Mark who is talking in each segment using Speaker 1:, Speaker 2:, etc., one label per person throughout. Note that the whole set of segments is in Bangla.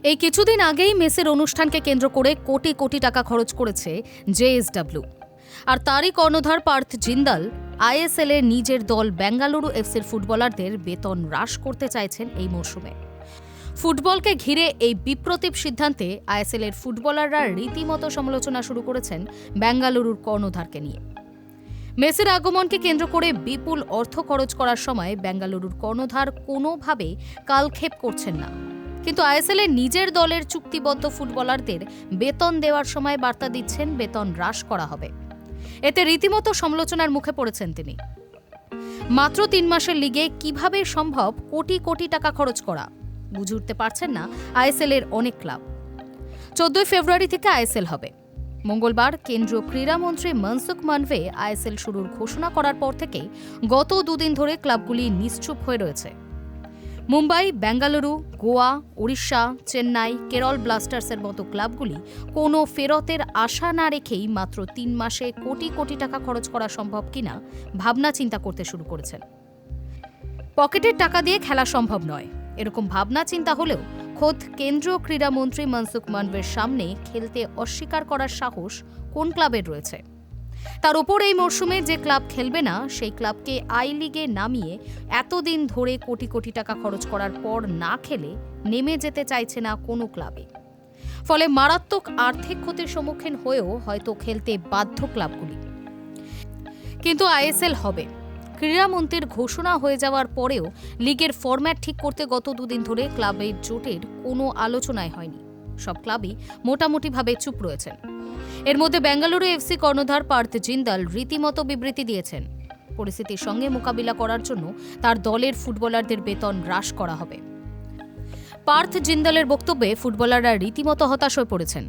Speaker 1: এই কিছুদিন আগেই মেসির অনুষ্ঠানকে কেন্দ্র করে কোটি কোটি টাকা খরচ করেছে জেএসডব্লিউ। আর তারই কর্ণধার পার্থ জিন্দাল আইএসএল এর নিজের দল বেঙ্গালুরু এফসির ফুটবলারদের বেতন হ্রাস করতে চাইছেন এই মরশুমে। ফুটবলকে ঘিরে এই বিপ্রতীপ সিদ্ধান্তে আইএসএল এর ফুটবলাররা রীতিমতো সমালোচনা শুরু করেছেন বেঙ্গালুরুর কর্ণধারকে নিয়ে। মেসির আগমনকে কেন্দ্র করে বিপুল অর্থ খরচ করার সময় বেঙ্গালুরুর কর্ণধার কোনোভাবে কালক্ষেপ করছেন না, কিন্তু আইএসএল এর নিজের দলের চুক্তিবদ্ধ ফুটবলারদের বেতন দেওয়ার সময় বার্তা দিচ্ছেন বেতন হ্রাস করা হবে। এতে রীতিমতো সমালোচনার মুখে পড়েছেন তিনি। মাত্র 3 মাসের লিগে কিভাবে সম্ভব কোটি কোটি টাকা খরচ করা, বুঝে উঠতে পারছেন না আইএসএল এর অনেক ক্লাব। 14 ফেব্রুয়ারি থেকে আইএসএল হবে। মঙ্গলবার কেন্দ্রীয় ক্রীড়ামন্ত্রী মনসুখ মান্ডভে আইএসএল শুরুর ঘোষণা করার পর থেকেই গত 2 দিন ধরে ক্লাবগুলি নিশ্চুপ হয়ে রয়েছে। মুম্বাই, বেঙ্গালুরু, গোয়া, উড়িষ্যা, চেন্নাই, কেরল ব্লাস্টার্সের মতো ক্লাবগুলি কোনো ফেরতের আশা না রেখেই মাত্র 3 মাসে কোটি কোটি টাকা খরচ করা সম্ভব কিনা ভাবনা চিন্তা করতে শুরু করেছেন। পকেটের টাকা দিয়ে খেলা সম্ভব নয়, এরকম ভাবনা চিন্তা হলেও খোদ কেন্দ্রীয় ক্রীড়ামন্ত্রী মনসুখ মান্ডভের সামনে খেলতে অস্বীকার করার সাহস কোন ক্লাবের রয়েছে? তার উপর এই মরশুমে যে ক্লাব খেলবে না সেই ক্লাবকে আই লিগে নামিয়ে এতদিন ধরে কোটি কোটি টাকা খরচ করার পর না খেলে নেমে যেতে চাইছে না কোনো ক্লাবে। ফলে মারাত্মক আর্থিক ক্ষতির সম্মুখীন হয়েও হয়তো খেলতে বাধ্য ক্লাবগুলি। কিন্তু আইএসএল হবে। ক্রীড়ামন্ত্রীর ঘোষণা হয়ে যাওয়ার পরেও লিগের ফরম্যাট ঠিক করতে গত 2 দিন ধরে ক্লাবের জোটের কোনো আলোচনাই হয়নি। সব ক্লাবই মোটামুটিভাবে চুপ রয়েছেন। এর মধ্যে বেঙ্গালুরু এফসি কর্ণধার পার্থ জিন্দাল রীতিমতো বিবৃতি দিয়েছেন, পরিস্থিতির সঙ্গে মোকাবিলা করার জন্য তার দলের ফুটবলারদের বেতন হ্রাস করা হবে। পার্থ জিন্দালের বক্তব্যে ফুটবলাররা রীতিমতো হতাশ হয়ে পড়েছেন,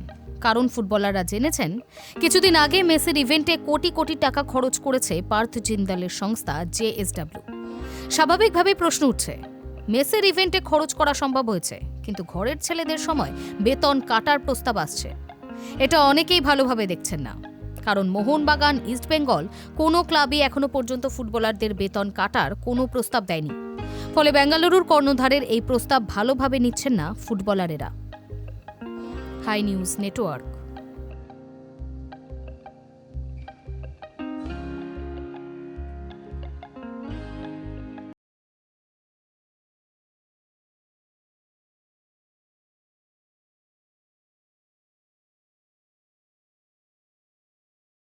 Speaker 1: কারণ ফুটবলাররা জেনেছেন কিছুদিন আগে মেসির ইভেন্টে কোটি কোটি টাকা খরচ করেছে পার্থ জিন্দালের সংস্থা জেএসডব্লিউ। স্বাভাবিকভাবেই প্রশ্ন উঠছে, মেসির ইভেন্টে খরচ করা সম্ভব হয়েছে, কিন্তু ঘরের ছেলেদের সময় বেতন কাটার প্রস্তাব আসছে। এটা অনেকেই ভালোভাবে দেখছেন না, কারণ মোহনবাগান, ইস্টবেঙ্গল কোনো ক্লাবই এখনো পর্যন্ত ফুটবলারদের বেতন কাটার কোনো প্রস্তাব দেয়নি। ফলে বেঙ্গালুরুর কর্ণধারের এই প্রস্তাব ভালোভাবে নিচ্ছেন না ফুটবলারেরা। High news network.